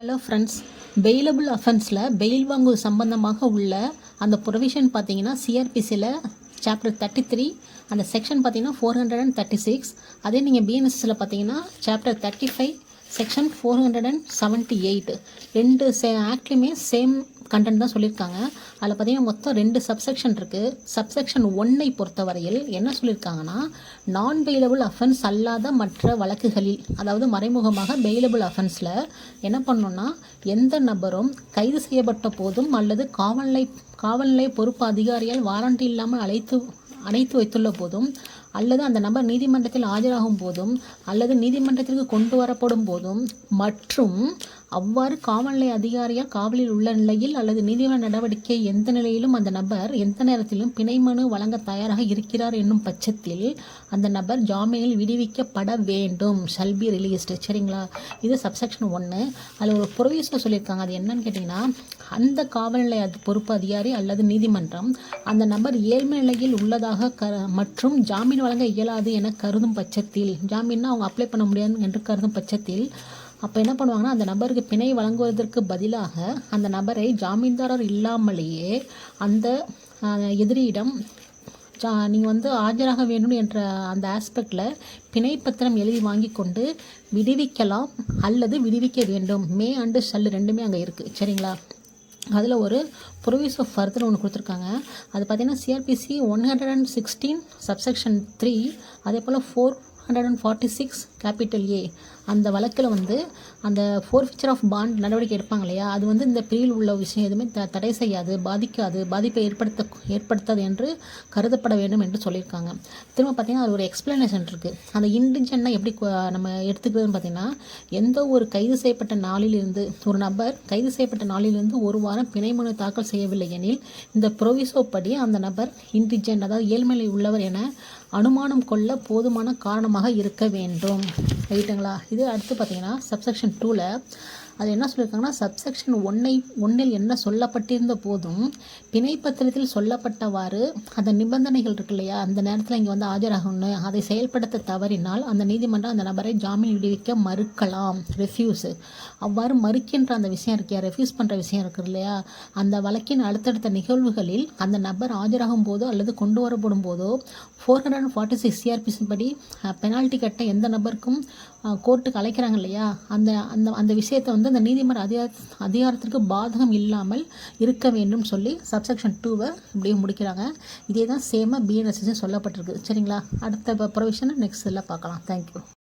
Hello friends, bailable அஃபென்ஸில் fail வாங்குவது சம்பந்தமாக உள்ள அந்த ப்ரொவிஷன் பார்த்தீங்கன்னா சிஆர்பிசியில் சாப்டர் 33 அந்த செக்ஷன் பார்த்தீங்கன்னா 436. அதே நீங்கள் பிஎன்எஸ்எஸில் பார்த்தீங்கன்னா சாப்டர் 35 செக்ஷன் 478. ரெண்டு ஆக்ட்லேயுமே சேம் கண்டென்ட் தான் சொல்லியிருக்காங்க. அதில் பார்த்தீங்கன்னா மொத்தம் 2 சப்செக்ஷன் இருக்குது. சப்செக்ஷன் 1ஐ பொறுத்தவரையில் என்ன சொல்லியிருக்காங்கன்னா, நான் பெயிலபிள் அஃபென்ஸ் அல்லாத மற்ற வழக்குகளில், அதாவது மறைமுகமாக பெயிலபிள் அஃபென்ஸில் என்ன பண்ணணும்னா, எந்த நபரும் கைது செய்யப்பட்ட போதும் அல்லது காவல்நிலை பொறுப்பு அதிகாரியால் வாரண்ட் இல்லாமல் அணைத்து வைத்துள்ள போதும் அல்லது அந்த நபர் நீதிமன்றத்தில் ஆஜராகும் போதும் அல்லது நீதிமன்றத்திற்கு கொண்டு வரப்படும் போதும் மற்றும் அவ்வாறு காவல்நிலை அதிகாரியால் காவலில் உள்ள நிலையில் அல்லது நீதிமன்ற நடவடிக்கை எந்த நிலையிலும் அந்த நபர் எந்த நேரத்திலும் பிணை மனு வழங்க தயாராக இருக்கிறார் என்னும் பட்சத்தில் அந்த நபர் ஜாமீனில் விடுவிக்கப்பட வேண்டும். Shall be released. சரிங்களா? இது சப்செக்ஷன் 1. அதில் ஒரு ப்ரொவிசோ சொல்லியிருக்காங்க. அது என்னன்னு கேட்டிங்கன்னா, அந்த காவல்நிலை பொறுப்பு அதிகாரி அல்லது நீதிமன்றம் அந்த நபர் ஏழ்மை நிலையில் உள்ளதாக மற்றும் ஜாமீன் வழங்க இயலாது என கருதும் பட்சத்தில், ஜாமீன்னா அவங்க அப்ளை பண்ண முடியாது என்று கருதும் பட்சத்தில் அப்போ என்ன பண்ணுவாங்கன்னா, அந்த நபருக்கு பிணை வழங்குவதற்கு பதிலாக அந்த நபரை ஜாமீன்தாரர் இல்லாமலேயே அந்த எதிரியிடம் நீங்கள் ஆஜராக வேண்டும் என்ற அந்த ஆஸ்பெக்டில் பிணை பத்திரம் எழுதி வாங்கி கொண்டு விடுவிக்கலாம் அல்லது விடுவிக்க வேண்டும். மே அண்டு ஷல் ரெண்டுமே அங்கே இருக்குது. சரிங்களா? அதில் ஒரு ப்ரொவிஸ் ஆஃப் ஃபர்தர் ஒன்று கொடுத்துருக்காங்க. அது பார்த்திங்கன்னா சிஆர்பிசி 116 சப்செக்ஷன் 3, அதே போல் 446 கேபிட்டல் ஏ அந்த வழக்கில் அந்த ஃபோர்ஃபிச்சர் ஆஃப் பாண்ட் நடவடிக்கை எடுப்பாங்க இல்லையா, அது இந்த பிரிவில் உள்ள விஷயம் எதுவுமே தடை செய்யாது, பாதிப்பை ஏற்படுத்தாது என்று கருதப்பட வேண்டும் என்று சொல்லியிருக்காங்க. திரும்ப பார்த்திங்கன்னா அது ஒரு எக்ஸ்பிளனேஷன் இருக்குது. அந்த இண்டிஜென்ட்னா எப்படி நம்ம எடுத்துக்கிறதுன்னு பார்த்திங்கன்னா, எந்த ஒரு கைது செய்யப்பட்ட நாளிலிருந்து ஒரு நபர் கைது செய்யப்பட்ட நாளிலிருந்து ஒரு வாரம் பிணை மனு தாக்கல் செய்யவில்லை எனில் இந்த ப்ரொவிசோ படி அந்த நபர் இண்டிஜென்ட், அதாவது ஏழ்மையை உள்ளவர் என அனுமானம் கொள்ள போதுமான காரணமாக இருக்க வேண்டும். ரைட்டுங்களா? இது அடுத்து பார்த்தீங்கன்னா சப்செக்ஷன் 2ல் அது என்ன சொல்லியிருக்காங்கன்னா, சப்செக்ஷன் 1இல் என்ன சொல்லப்பட்டிருந்த போதும் பிணை பத்திரத்தில் சொல்லப்பட்டவாறு அந்த நிபந்தனைகள் இருக்கு இல்லையா, அந்த நேரத்தில் இங்கே ஆஜராகணும், அதை செயல்படுத்த தவறினால் அந்த நீதிமன்றம் அந்த நபரை ஜாமீன் விடுவிக்க மறுக்கலாம். ரெஃப்யூஸு அவ்வாறு மறுக்கின்ற அந்த விஷயம் இருக்கியா, ரெஃப்யூஸ் பண்ணுற விஷயம் இருக்குது இல்லையா, அந்த வழக்கின் அடுத்தடுத்த நிகழ்வுகளில் அந்த நபர் ஆஜராகும் போதோ அல்லது கொண்டு வரப்படும் போதோ 446 சிஆர்பிசி படி பெனால்ட்டி கட்ட எந்த நபருக்கும் கோர்ட்டுக்கு அழைக்கிறாங்க இல்லையா, அந்த விஷயத்தை அந்த நீதிமன்ற அதிகாரத்திற்கு பாதகம் இல்லாமல் இருக்க வேண்டும் சொல்லி சப்செக்ஷன் 2வை இப்படியே முடிக்கிறாங்க. இதே தான் சேமாக பிஎன்எஸ்எஸ் சொல்லப்பட்டிருக்கு. சரிங்களா? அடுத்த ப்ரொவிஷனை நெக்ஸ்ட் இதில் பார்க்கலாம். தேங்க்யூ.